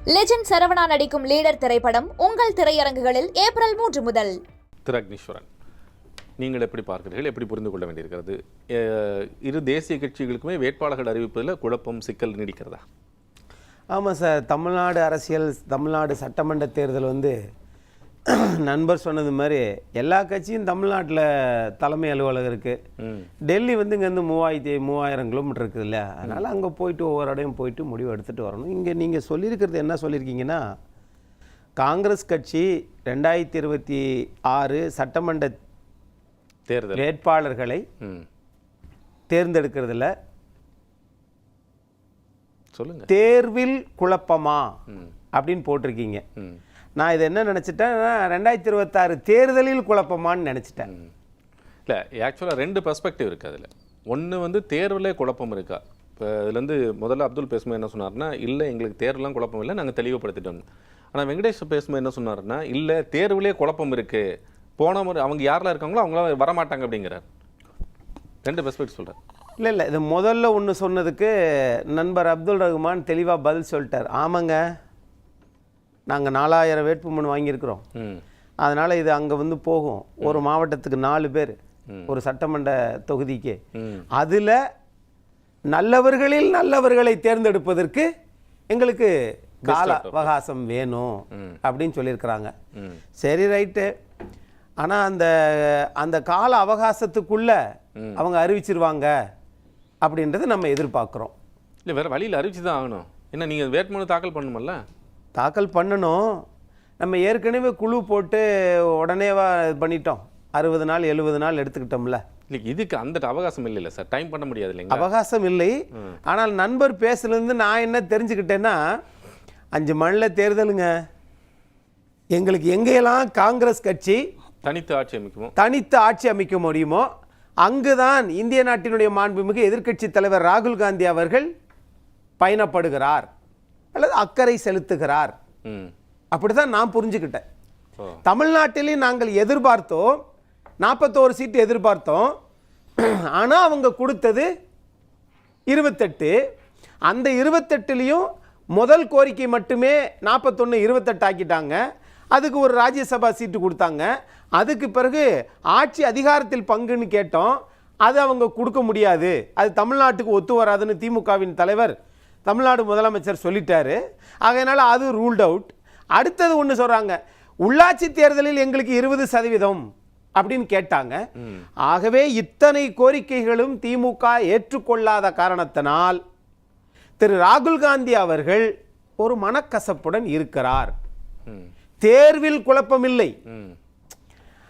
Legend Saravana நடிக்கும் leader திரைப்படம் உங்கள் திரையரங்குகளில் ஏப்ரல் 3 முதல். அக்னீஸ்வரன், நீங்கள் எப்படி பார்க்கிறீர்கள், எப்படி புரிந்து கொள்ள வேண்டியிருக்கிறது? இரு தேசிய கட்சிகளுக்குமே வேட்பாளர்கள் அறிவிப்பதில் குழப்பம், சிக்கல் நீடிக்கிறதா? ஆமாம் சார், தமிழ்நாடு அரசியல், தமிழ்நாடு சட்டமன்ற தேர்தல் நண்பர் சொன்னது மாதிரி எல்லா கட்சியும் தமிழ்நாட்டில் தலைமை அலுவலகம் இருக்குது. டெல்லி இங்கேருந்து 3000 கிலோமீட்டர் இருக்குது இல்லையா, அதனால் அங்கே போயிட்டு ஒவ்வொரு இடையும் போயிட்டு முடிவு எடுத்துகிட்டு வரணும். இங்கே நீங்கள் சொல்லியிருக்கிறது என்ன சொல்லியிருக்கீங்கன்னா, காங்கிரஸ் கட்சி 2026 சட்டமன்ற தேர்தல் வேட்பாளர்களை தேர்ந்தெடுக்கிறதுல சொல்லுங்க, தேர்வில் குழப்பமா அப்படின்னு போட்டிருக்கீங்க. நான் இதை என்ன நினச்சிட்டேன், 2026 தேர்தலில் குழப்பமான்னு நினச்சிட்டேன். இல்லை, ஆக்சுவலாக 2 பெர்ஸ்பெக்டிவ் இருக்குது அதில். ஒன்று தேர்விலே குழப்பம் இருக்கா? இப்போ இதுலேருந்து முதல்ல அப்துல் பேசும்போது என்ன சொன்னார்னா, இல்லை எங்களுக்கு தேர்வுலாம் குழப்பம் இல்லை, நாங்கள் தெளிவுபடுத்திட்டோம். ஆனால் வெங்கடேஷ் பேசும்போது என்ன சொன்னார்னா, இல்லை தேர்விலே குழப்பம் இருக்குது, போன முறை அவங்க யாரெல்லாம் இருக்காங்களோ அவங்களாம் வரமாட்டாங்க அப்படிங்கிறார். 2 பெர்ஸ்பெக்டிவ் சொல்கிறார். இல்லை, இது முதல்ல ஒன்று சொன்னதுக்கு நண்பர் அப்துல் ரஹ்மான் தெளிவாக பதில் சொல்லிட்டார். ஆமாங்க, நாங்கள் 4000 வேட்புமனு வாங்கியிருக்கிறோம், அதனால் இது அங்கே போகும். ஒரு மாவட்டத்துக்கு 4 பேர், ஒரு சட்டமன்ற தொகுதிக்கு. அதில் நல்லவர்களில் நல்லவர்களை தேர்ந்தெடுப்பதற்கு எங்களுக்கு கால அவகாசம் வேணும் அப்படின்னு சொல்லியிருக்கிறாங்க. சரி, ரைட்டு. ஆனால் அந்த கால அவகாசத்துக்குள்ள அவங்க அறிவிச்சிருவாங்க அப்படின்றத நம்ம எதிர்பார்க்குறோம். இல்லை, வேறு வழியில் அறிவிச்சு தான் ஆகணும். என்ன, நீங்கள் வேட்புமனு தாக்கல் பண்ணணுமல்ல? தாக்கல் பண்ணணும். நம்ம ஏற்கனவே குழு போட்டு உடனேவா இது பண்ணிட்டோம். 60 நாள் 70 நாள் எடுத்துக்கிட்டோம்ல. இல்லை, இதுக்கு அந்த அவகாசம் இல்லை சார், டைம் பண்ண முடியாது இல்லைங்க. அவகாசம் இல்லை. ஆனால் நண்பர் பேசுலேருந்து நான் என்ன தெரிஞ்சுக்கிட்டேன்னா, 5 மணில் தேர்தலுங்க, எங்களுக்கு எங்கெல்லாம் காங்கிரஸ் கட்சி தனித்து ஆட்சி அமைக்க முடியுமோ அங்குதான் இந்திய நாட்டினுடைய மாண்புமிகு எதிர்க்கட்சி தலைவர் ராகுல் காந்தி அவர்கள் பயணப்படுகிறார் அல்லது அக்கறை செலுத்துகிறார். அப்படிதான் நான் புரிஞ்சுக்கிட்டேன். தமிழ்நாட்டிலே நாங்கள் எதிர்பார்த்தோம் 41 சீட்டு எதிர்பார்த்தோம். ஆனால் அவங்க கொடுத்தது 28. அந்த 28லையும் முதல் கோரிக்கை மட்டுமே 41 28 ஆக்கிட்டாங்க. அதுக்கு ஒரு ராஜ்யசபா சீட்டு கொடுத்தாங்க. அதுக்கு பிறகு ஆட்சி அதிகாரத்தில் பங்குன்னு கேட்டோம், அது அவங்க கொடுக்க முடியாது, அது தமிழ்நாட்டுக்கு ஒத்து வராதுன்னு திமுகவின் தலைவர், தமிழ்நாடு முதலமைச்சர் சொல்லிட்டாரு. ஆகையினால அது ரூல்ட் அவுட். அடுத்தது ஒன்று சொல்கிறாங்க, உள்ளாட்சி தேர்தலில் எங்களுக்கு 20% அப்படின்னு கேட்டாங்க. ஆகவே இத்தனை கோரிக்கைகளும் திமுக ஏற்றுக்கொள்ளாத காரணத்தினால் திரு ராகுல் காந்தி அவர்கள் ஒரு மனக்கசப்புடன் இருக்கிறார். தேர்வில் குழப்பமில்லை,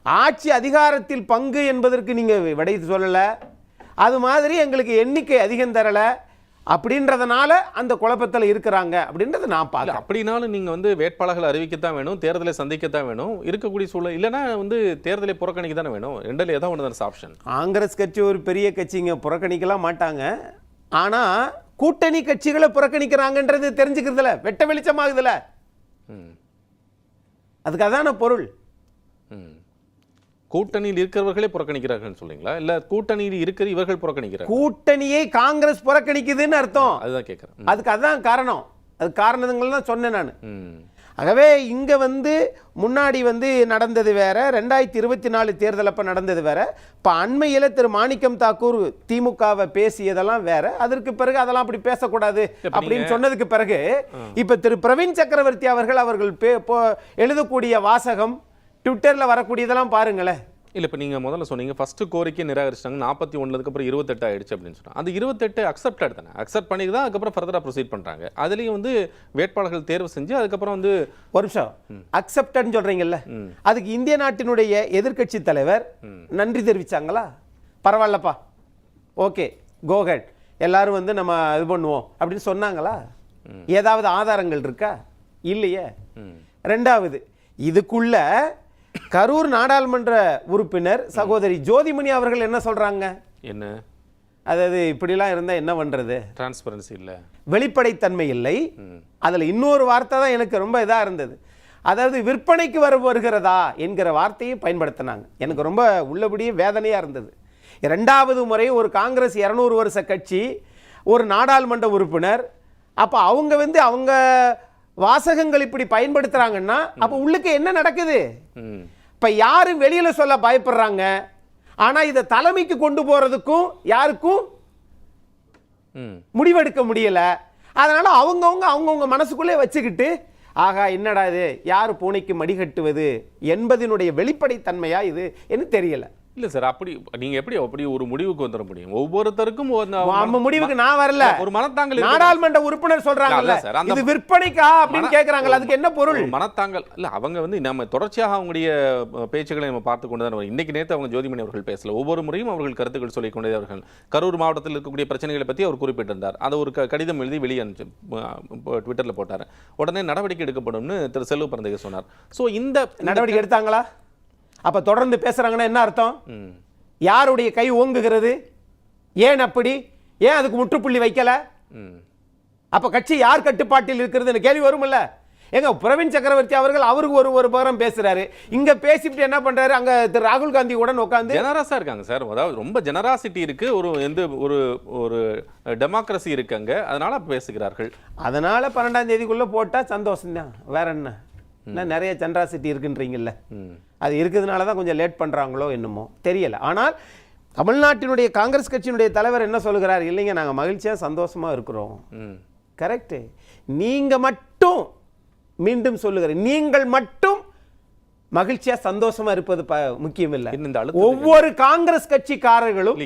ஆட்சி அதிகாரத்தில் பங்கு என்பதற்கு நீங்கள் விடை சொல்லலை, அது மாதிரி எங்களுக்கு எண்ணிக்கை அதிகம் தரலை அப்படின்றதுனால அந்த குழப்பத்தில் இருக்கிறாங்க அப்படின்றத நான் பார்க்க. அப்படின்னாலும் நீங்கள் வேட்பாளர்கள் அறிவிக்கத்தான் வேணும், தேர்தலை சந்திக்கத்தான் வேணும், இருக்கக்கூடிய சூழல் இல்லைன்னா தேர்தலை புறக்கணிக்க தானே வேணும். ரெண்டில் ஏதாவது ஒன்று தான் ஆப்ஷன். காங்கிரஸ் கட்சி ஒரு பெரிய கட்சிங்க, புறக்கணிக்கலாம் மாட்டாங்க. ஆனால் கூட்டணி கட்சிகளை புறக்கணிக்கிறாங்கன்றது தெரிஞ்சுக்கிறதுல வெட்ட வெளிச்சமாகுதுல, அதுக்கு அதான பொருள். கூட்டணியில் இருக்கிறவர்களே புறக்கணிக்கிறார்கள் சொல்றீங்களா, இல்ல கூட்டணியில் இருக்கிற இவர்கள் புறக்கணிக்கிறாங்க? கூட்டணியை காங்கிரஸ் புறக்கணிக்குதுன்னு அர்த்தம். அதுதான் கேட்கிறேன். அதுக்கு அதான் காரணம். அது காரணங்கள் தான் சொன்னேன் நான். ஆகவே இங்க முன்னாடி நடந்தது வேற, 2024 தேர்தல் அப்ப நடந்தது வேற. இப்ப அண்மையில திரு மாணிக்கம் தாக்கூர் திமுகவை பேசியதெல்லாம் வேற. அதற்கு பிறகு அதெல்லாம் அப்படி பேசக்கூடாது அப்படின்னு சொன்னதுக்கு பிறகு இப்ப திரு பிரவீன் சக்கரவர்த்தி அவர்கள் எழுதக்கூடிய வாசகம், ட்விட்டர்ல வரக்கூடியதெல்லாம் பாருங்களேன். இல்லை, இப்போ நீங்கள் முதல்ல சொன்னீங்க ஃபர்ஸ்ட் கோரிக்கை நிராகரிச்சிட்டாங்க, 41 அப்புறம் 28 ஆயிடுச்சு அப்படின்னு சொன்னாங்க. அந்த 28 அக்செப்ட் தானே, அக்செப்ட் பண்ணி தான் அதுக்கப்புறம் ஃபர்தராக ப்ரொசீட் பண்ணுறாங்க. அதுலேயும் வேட்பாளர்கள் தேர்வு செஞ்சு அதுக்கப்புறம் ஒரு நிமிஷம் அக்செப்ட்னு சொல்கிறீங்கல்ல, அதுக்கு இந்திய நாட்டினுடைய எதிர்க்கட்சி தலைவர் நன்றி தெரிவிச்சாங்களா? பரவாயில்லப்பா, ஓகே கோஹெட், எல்லாரும் நம்ம இது பண்ணுவோம் அப்படின்னு சொன்னாங்களா? ஏதாவது ஆதாரங்கள் இருக்கா? இல்லையே. ரெண்டாவது, இதுக்குள்ள கரூர் நாடாளுமன்ற உறுப்பினர் சகோதரி ஜோதிமணி அவர்கள் என்ன சொல்றாங்க? என்ன, அதாவது இப்படிலாம் இருந்தா என்ன பண்றது? டிரான்ஸ்பரன்சி இல்ல, வெளிப்படைத்தன்மை இல்லை. அதுல இன்னொரு வார்த்தை தான் எனக்கு ரொம்ப இதா இருந்தது. அதாவது விற்பனைக்கு வருகிறதா என்கிற வார்த்தையை பயன்படுத்தினாங்க. எனக்கு ரொம்ப உள்ளபடியே வேதனையா இருந்தது. 2வது முறை ஒரு காங்கிரஸ் 200 வருஷ கட்சி, ஒரு நாடாளுமன்ற உறுப்பினர், அப்ப அவங்க அவங்க வாசகங்கள் இப்படி பயன்படுத்துறாங்கன்னா அப்ப உள்ளுக்கு என்ன நடக்குது? ம். இப்ப யாரும் வெளியில சொல்ல பயப்படுறாங்க, ஆனா இதை தலைமைக்கு கொண்டு போறதுக்கும் யாருக்கும் ம். முடிவெடுக்க முடியல. அதனால அவங்கவுங்க மனசுக்குள்ளே வச்சுக்கிட்டு ஆகா என்னடா இது, யார் பூனைக்கு மடிகட்டுவது என்பதனுடைய வெளிப்படைத்தன்மையா இது என்ன தெரியல. இல்ல சார், அப்படி நீங்க அப்படி ஒரு முடிவுக்கு வந்துட முடியும்? ஒவ்வொருத்தருக்கும் நம்ம முடிவுக்கு நான் வரல. ஒரு மனத்தாங்கல் நாடாளுமன்ற உறுப்பினர் சொல்றாங்கல்ல, இது விற்பனைக்கா அப்படின்னு கேக்குறாங்கல்ல, அதுக்கு என்ன பொருள்? மனத்தாங்கல் இல்ல, அவங்க நம்ம தொடர்ச்சியாக அவங்களுடைய பேச்சுக்களை நம்ம பார்த்து கொண்டு தான் இன்னைக்கு நேற்று அவங்க ஜோதிமணி அவர்கள் பேசல. ஒவ்வொரு முறையும் அவர்கள் கருத்துக்கள் சொல்லிக் கொண்டே அவர்கள் கரூர் மாவட்டத்தில் இருக்கக்கூடிய பிரச்சனைகளை பற்றி அவர் குறிப்பிட்டிருந்தார். அதை ஒரு கடிதம் எழுதி வெளியே அனுப்பிச்சு ட்விட்டர்ல போட்டார். உடனே நடவடிக்கை எடுக்கப்படும்னு திரு செல்வ பிறந்தகை சொன்னார். ஸோ இந்த நடவடிக்கை எடுத்தாங்களா? அப்ப தொடர்ந்து பேசுறாங்கன்னா என்ன அர்த்தம்? யாருடைய கை ஓங்குகிறது? ஏன் அப்படி? ஏன் அதுக்கு முற்றுப்புள்ளி வைக்கல? அப்ப கட்சி யார் கட்டுப்பாட்டில் இருக்கிறது கேள்வி வரும்ல. எங்க பிரவீன் சக்கரவர்த்தி அவர்கள் அவருக்கு ஒரு பகரம் பேசுறாரு, இங்க பேசிட்டு என்ன பண்றாரு, அங்க திரு ராகுல் காந்தி உடன் உட்கார்ந்து ஜெனரஸா இருக்காங்க சார். அதாவது ரொம்ப ஜெனராசிட்டி இருக்கு, ஒரு டெமோக்ரஸி இருக்காங்க, அதனால பேசுகிறார்கள். அதனால 12ஆம் தேதிக்குள்ள போட்டா சந்தோஷம் தான், வேற என்ன? நிறைய ஜெனராசிட்டி இருக்குன்றீங்கல்ல, அது இருக்கிறதுனால தான் கொஞ்சம் லேட் பண்ணுறாங்களோ என்னமோ தெரியல. ஆனால் தமிழ்நாட்டினுடைய காங்கிரஸ் கட்சியினுடைய தலைவர் என்ன சொல்கிறார்? இல்லைங்க, நாங்கள் மகிழ்ச்சியாக சந்தோஷமாக இருக்கிறோம். கரெக்டு. நீங்கள் மட்டும், மீண்டும் சொல்லுகிறேன், நீங்கள் மட்டும் மகிழ்ச்சியாக சந்தோஷமாக இருப்பது முக்கியம் இல்லை. ஒவ்வொரு காங்கிரஸ் கட்சிக்காரர்களும்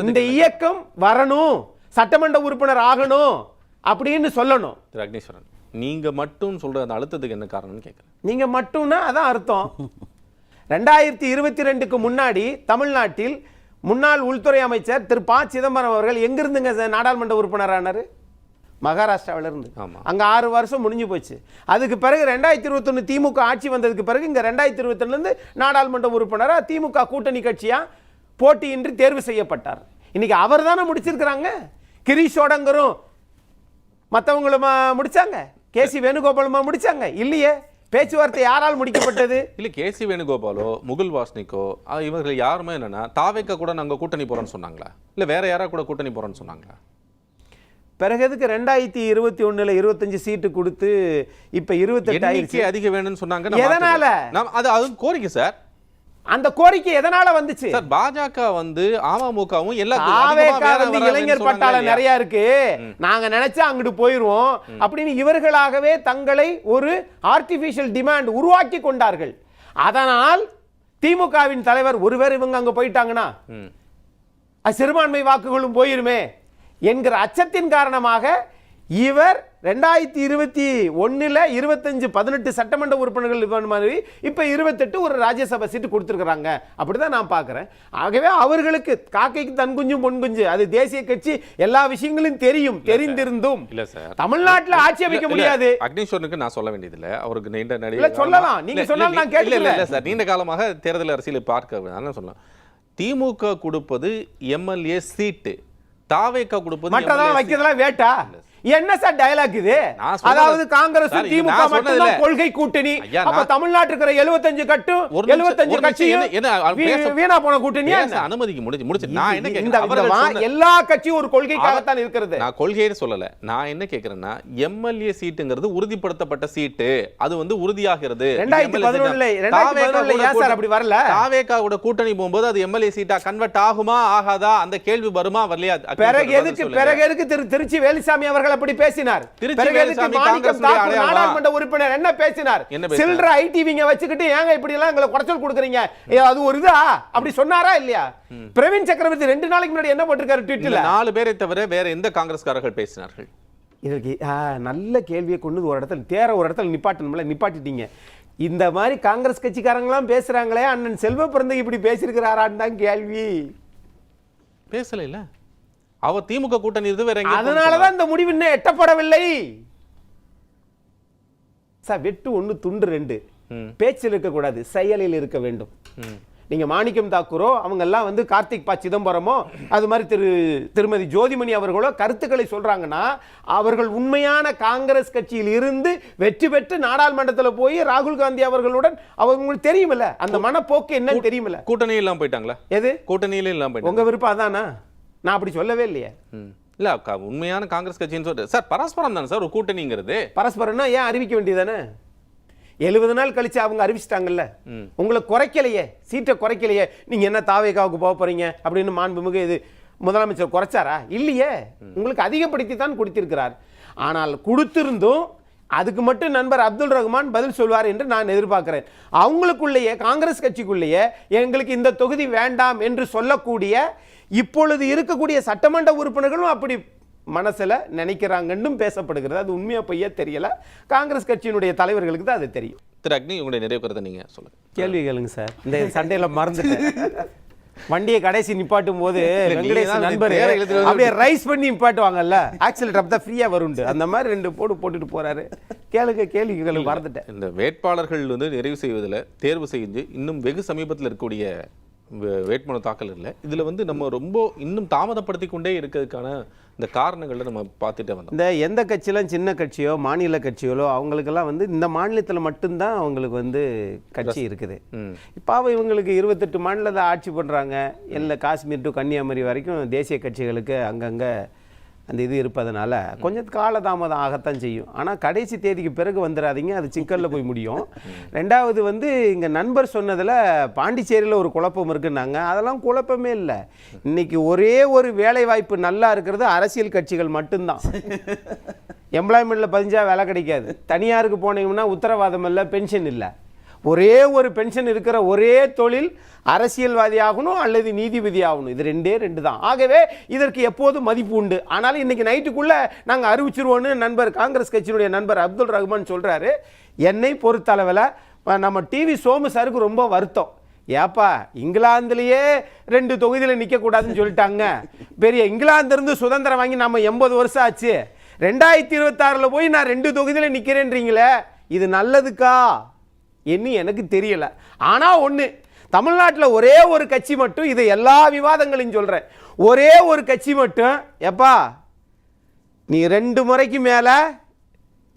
இந்த இயக்கம் வரணும், சட்டமன்ற உறுப்பினர் ஆகணும் அப்படின்னு சொல்லணும். அக்னீஸ்வரன், நீங்க மட்டும் சொல்ற அந்த அழுத்தத்துக்கு என்ன காரணம்னு கேட்குறேன். நீங்க மட்டும்னா அதான் அர்த்தம். 2022க்கு முன்னாடி தமிழ்நாட்டில் முன்னாள் உள்துறை அமைச்சர் திரு ப. சிதம்பரம் அவர்கள் எங்கிருந்துங்க நாடாளுமன்ற உறுப்பினர் ஆனாரு? மகாராஷ்டிராவில இருந்து. அங்க 6 வருஷம் முடிஞ்சு போச்சு. அதுக்கு பிறகு 2021 திமுக ஆட்சி வந்ததுக்கு பிறகு இங்க 2022 இருந்து நாடாளுமன்ற உறுப்பினரா திமுக கூட்டணி கட்சியா போட்டியின்றி தேர்வு செய்யப்பட்டார். இன்னைக்கு அவர் தானே முடிச்சிருக்கிறாங்க. கிரீஷோடங்கரும் மற்றவங்களும் முடிச்சாங்க, கேசி வேணுகோபாலுமா முடிச்சாங்க? இல்லையே. பேச்சுவார்த்தை யாரால் முடிக்கப்பட்டது? இல்ல, கேசி வேணுகோபாலோ முகுல் வாஸ்னிக்கோ இவர்கள் யாருமே என்னன்னா தாவேக்க கூட நாங்க கூட்டணி போறோம்னு சொன்னாங்களா, இல்ல வேற யாரா கூட கூட்டணி போறோம்னு சொன்னாங்களா? பிறகு எதுக்கு 2021ல 25 சீட்டு கொடுத்து இப்ப 28 ஆயிடுச்சு? அதிக வேணும்னு சொன்னாங்க. எதனால? அது கோரிக்கை சார். அந்த கோரிக்கை எதனால வந்துச்சு சார்? பாஜக அமமுகவும் இளைஞர் பட்டாளம் நிறைய இருக்கு, நாங்க நினைச்சா அங்கிட்டு போயிருவோம் அப்படின்னு இவர்களாகவே தங்களை ஒரு ஆர்டிபிஷியல் டிமாண்ட் உருவாக்கி கொண்டார்கள். அதனால் திமுகவின் தலைவர் ஒருவேளை இவங்க அங்க போயிட்டாங்கன்னா சிறுபான்மை வாக்குகளும் போயிருமே என்கிற அச்சத்தின் காரணமாக இவர் 2021ல் 25-18 சட்டமன்ற உறுப்பினர்கள் மாதிரி இப்ப 28 ஒரு ராஜ்யசபா சீட்டு கொடுத்திருக்கிறாங்க. அப்படிதான் நான் பார்க்கிறேன். ஆகவே அவர்களுக்கு காக்கைக்கு தன் குஞ்சும் பொன் குஞ்சு, அது தேசிய கட்சி, எல்லா விஷயங்களும் தெரிந்திருந்தும் இல்ல சார், தமிழ்நாட்டில் ஆட்சி அமைக்க முடியாது. அக்னீஸ்வரனுக்கு நான் சொல்ல வேண்டியதில்லை, அவருக்கு நீண்ட நடிகை சொல்லலாம், நீங்க சொன்னாலும் நான் கேட்கல. இல்ல சார், நீண்ட காலமாக தேர்தல் அரசியலை பார்க்க சொல்லலாம். திமுக கொடுப்பது எம்எல்ஏ சீட்டு, தாவேக்கா கொடுப்பது மற்றதெல்லாம் வைக்கிறதெல்லாம் வேட்டா. என்ன சார் டயலாக் இது? அதாவது காங்கிரஸ் திமுக மட்டும் கொள்கை கூட்டணி, அப்ப தமிழ்நாட்டுல இருக்கிற 75 கட்சியும் வீணா போன கூட்டணியா? அனுமதிக்கு முடிச்சு நான் என்ன கேக்குறேன், எல்லா கட்சியும் ஒரு கொள்கைக்காக தான் இருக்கிறது. நான் கொள்கையை சொல்லல, நான் என்ன கேக்குறேன்னா எம்எல்ஏ சீட்டுங்கிறது உறுதிப்படுத்தப்பட்ட சீட்டு, அது உறுதியாகிறது. 2011ல ஏன் சார் அப்படி வரல? தாவேக்கா கூட கூட்டணி போகும்போது அது எம்எல்ஏ சீட்டா கன்வெர்ட் ஆகுமா ஆகாதா அந்த கேள்வி வருமா வரலையா? பிறகு எதுக்கு திருச்சி வேலுசாமி அவர்கள் அப்படி பேசினார்? நாடாளுமன்ற உறுப்பினர் என்ன பேசினார்? சில்ற ஐடிவிங்க வச்சுக்கிட்டு ஏங்க இப்படி எல்லாம் எங்களை குறைச்சல் கொடுக்குறீங்க, அது ஒரு இதா அப்படி சொன்னாரா இல்லையா? பிரவீன் சக்கரவர்த்தி 2 நாளைக்கு முன்னாடி என்ன போட்டிருக்காரு ட்வீட்ல? 4 பேரை தவிர வேற எந்த காங்கிரஸ்காரர்கள் பேசினார்கள்? இதற்கு நல்ல கேள்வியை கொண்டு ஒரு இடத்துல நிப்பாட்டிட்டீங்க. இந்த மாதிரி காங்கிரஸ் கட்சிக்காரங்களாம் பேசுறாங்களே, அண்ணன் செல்வ பிறந்தகை இப்படி பேசியிருக்கிறாரான்னு தான் கேள்வி. பேசல இல்ல, அவர் திமுக கூட்டணி இருந்து வேற, அதனாலதான் இந்த முடிவு இன்னும் எட்டப்படவில்லை சார். வெட்டு 1 துண்டு 2 பேச்சில் இருக்க கூடாது, செயலில் இருக்க வேண்டும். நீங்க மாணிக்கம் தாக்கூரோ அவங்க எல்லாம் கார்த்திக் ப. சிதம்பரமோ அது மாதிரி திருமதி ஜோதிமணி அவர்களோ கருத்துக்களை சொல்றாங்கன்னா அவர்கள் உண்மையான காங்கிரஸ் கட்சியில் இருந்து வெற்றி பெற்று நாடாளுமன்றத்தில் போய் ராகுல் காந்தி அவர்களுடன் அவங்களுக்கு தெரியுமில்ல, அந்த மனப்போக்கு என்னன்னு தெரியுமில்ல. கூட்டணியில் எல்லாம் போயிட்டாங்களா? எது கூட்டணியில எல்லாம் போயிட்டாங்க? உங்க விருப்பம் அதானா? நான் அப்படி சொல்லவே இல்லையே. இல்ல உண்மையான காங்கிரஸ் கட்சின்னு சொல்லிட்டு சார் பரஸ்பரம் தானே சார் ஒரு கூட்டணிங்கிறது. பரஸ்பரம்னா ஏன் அறிவிக்க வேண்டியதானே? 70 நாள் கழிச்சு அவங்க அறிவிச்சிட்டாங்கல்ல. உங்களை குறைக்கலையே, சீட்டை குறைக்கலையே. நீங்க என்ன தாவேகாவுக்கு போக போறீங்க அப்படின்னு மாண்புமிகு இது முதலமைச்சர் குறைச்சாரா? இல்லையே, உங்களுக்கு அதிகப்படுத்தி தான் கொடுத்திருக்கிறார். ஆனால் கொடுத்திருந்தும் அதுக்கு மட்டும் நண்பர் அப்துல் ரஹ்மான் பதில் சொல்வார் என்று நான் எதிர்பார்க்கிறேன். அவங்களுக்குள்ளேயே காங்கிரஸ் கட்சிக்குள்ளேயே எங்களுக்கு இந்த தொகுதி வேண்டாம் என்று சொல்லக்கூடிய இப்பொழுது இருக்கக்கூடிய சட்டமன்ற உறுப்பினர்களும் அப்படி மனசுல நினைக்கிறாங்கன்னு பேசப்படுகிறது. அது உண்மையா பொய்யா தெரியல. காங்கிரஸ் கட்சியினுடைய தலைவர்களுக்கு தான் அது தெரியும். திரு அக்னி, உங்களுடைய நிறைவு கருத்தை நீங்க சொல்லுங்க. கேள்வி கேளுங்க சார். இந்த சண்டையில மறந்துட்டேன். வண்டியை கடைசி நிப்பாட்டும் போது வெங்கடேஷ் நண்பர் அப்படியே ரைஸ் பண்ணி நிப்பாட்டுவாங்கல்ல, ஆக்சிலேட்டர் அப்பதான் ஃப்ரீயா வருண்டு, அந்த மாதிரி 2 போட்டுட்டு போறாரு. கேள்விகளை மறந்துட்டேன். இந்த வேட்பாளர்கள் வந்து நிறைவு செய்வதில் தேர்வு செஞ்சு இன்னும் வெகு சமீபத்தில் இருக்கக்கூடிய வேட்புமனு தாக்கல் இல்லை. இதுல வந்து நம்ம ரொம்ப இன்னும் தாமதப்படுத்தி கொண்டே இருக்கிறதுக்கான இந்த காரணங்களை நம்ம பார்த்துட்டே வந்தோம். இந்த எந்த கட்சியெல்லாம் சின்ன கட்சியோ மாநில கட்சிகளோ அவங்களுக்கெல்லாம் வந்து இந்த மாநிலத்தில் மட்டும்தான் அவங்களுக்கு வந்து கட்சி இருக்குது. இப்போ இவங்களுக்கு 28 மாநிலத்தை ஆட்சி பண்ணுறாங்க. எல்லா காஷ்மீர் டு கன்னியாகுமரி வரைக்கும் தேசிய கட்சிகளுக்கு அங்கங்கே அந்த இது இருப்பதனால கொஞ்சம் காலதாமதம் ஆகத்தான் செய்யும். ஆனால் கடைசி தேதிக்கு பிறகு வந்துடாதீங்க, அது சிக்கலில் போய் முடியும். ரெண்டாவது வந்து இங்கே நண்பர் சொன்னதில் பாண்டிச்சேரியில் ஒரு குழப்பம் இருக்குன்னாங்க. அதெல்லாம் குழப்பமே இல்லை. இன்னைக்கு ஒரே ஒரு வேலை வாய்ப்பு நல்லா இருக்கிறது அரசியல் கட்சிகள் மட்டும்தான். எம்ப்ளாய்மெண்ட்டில் பதிஞ்சா வேலை கிடைக்காது. தனியாருக்கு போனீங்கன்னா உத்தரவாதம் இல்லை, பென்ஷன் இல்லை. ஒரே ஒரு பென்ஷன் இருக்கிற ஒரே தொழில் அரசியல்வாதி ஆகணும் அல்லது நீதிபதி ஆகணும். இது 2 தான். ஆகவே இதற்கு எப்போதும் மதிப்பு உண்டு. ஆனாலும் இன்னைக்கு நைட்டுக்குள்ள நாங்கள் அறிவிச்சிருவோன்னு நண்பர் காங்கிரஸ் கட்சியினுடைய நண்பர் அப்துல் ரஹ்மான் சொல்றாரு. என்னை பொறுத்தளவில் நம்ம டிவி சோமு சாருக்கு ரொம்ப வருத்தம். ஏப்பா இங்கிலாந்துலேயே 2 தொகுதியில் நிற்கக்கூடாதுன்னு சொல்லிட்டாங்க. பெரிய இங்கிலாந்து இருந்து சுதந்திரம் வாங்கி நம்ம 80 வருஷம் ஆச்சு. 2026 போய் நான் 2 தொகுதியில் நிற்கிறேன்றீங்களே, இது நல்லதுக்கா என்ன எனக்கு தெரியல. ஆனால் ஒன்று, தமிழ்நாட்டில் ஒரே ஒரு கட்சி மட்டும், இதை எல்லா விவாதங்களையும் சொல்கிறேன், ஒரே ஒரு கட்சி மட்டும், எப்பா நீ 2 முறைக்கு மேலே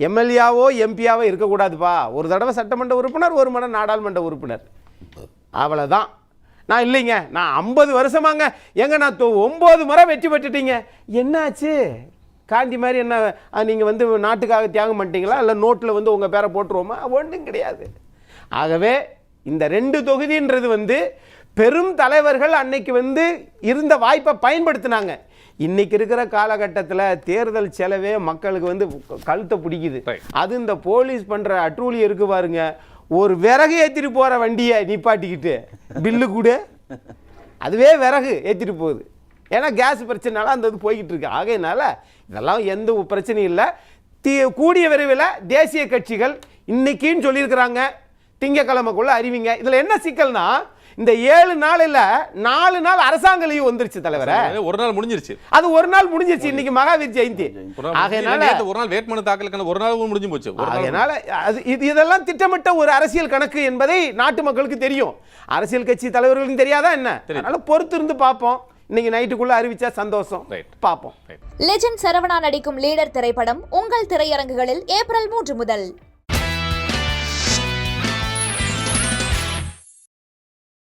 எம்எல்ஏவோ எம்பியாவோ இருக்கக்கூடாதுப்பா. ஒரு தடவை சட்டமன்ற உறுப்பினர், ஒரு முறை நாடாளுமன்ற உறுப்பினர், அவ்வளோதான். நான் இல்லைங்க நான் 50 வருஷமாங்க, எங்க நான் 9 முறை வெற்றி பெற்றுட்டீங்க. என்னாச்சு? காந்தி மாதிரி என்ன நீங்கள் வந்து நாட்டுக்காக தியாகம் பண்ணிட்டீங்களா? இல்லை நோட்டில் வந்து உங்கள் பேரை போட்டுருவோமா? ஒன்றும் கிடையாது. ஆகவே இந்த 2 தொகுதின்றது வந்து பெரும் தலைவர்கள் அன்னைக்கு வந்து இருந்த வாய்ப்பை பயன்படுத்தினாங்க. இன்னைக்கு இருக்கிற காலகட்டத்தில் தேர்தல் செலவே மக்களுக்கு வந்து கழுத்தை பிடிக்குது. அது இந்த போலீஸ் பண்ணுற அட்டூழியம் இருக்கு பாருங்க. ஒரு விறகு ஏற்றிட்டு போகிற வண்டியை நிப்பாட்டிக்கிட்டு பில்லு கூட அதுவே விறகு ஏற்றிட்டு போகுது. ஏன்னா கேஸ் பிரச்சனைனால அந்த இது போய்கிட்டு இருக்கு. ஆகையினால இதெல்லாம் எந்த பிரச்சனையும் இல்லை. கூடிய விரைவில் தேசிய கட்சிகள் இன்னைக்குன்னு சொல்லியிருக்கிறாங்க, திங்கக்கிழமைக்குள்ள அறிவிங்க. இதில் என்ன சிக்கல்னா, இந்த 7 நாளில் 4 நாள் அரசாங்க லீவு வந்துருச்சு தலைவரே. ஒரு நாள் முடிஞ்சிருச்சு. அது ஒரு நாள் முடிஞ்சிருச்சு. இன்னைக்கு மகாவீர் ஜெயந்தி. ஆகையினால ஒரு நாள் வேட்புமனு தாக்கலுக்கான ஒரு நாள் முடிஞ்சு போச்சு. அதனால இதெல்லாம் திட்டமிட்ட ஒரு அரசியல் கணக்கு என்பதை நாட்டு மக்களுக்கு தெரியும். அரசியல் கட்சி தலைவர்களுக்கும் தெரியாதா என்ன? அதனால பொறுத்து இருந்து பார்ப்போம். இன்னைக்கு நைட்டுக்குள்ள அறிவிச்சா சந்தோஷம். பார்ப்போம். லெஜெண்ட் சரவணா நடிக்கும் லீடர் திரைப்படம் உங்கள் திரையரங்குகளில் ஏப்ரல் 3 முதல்.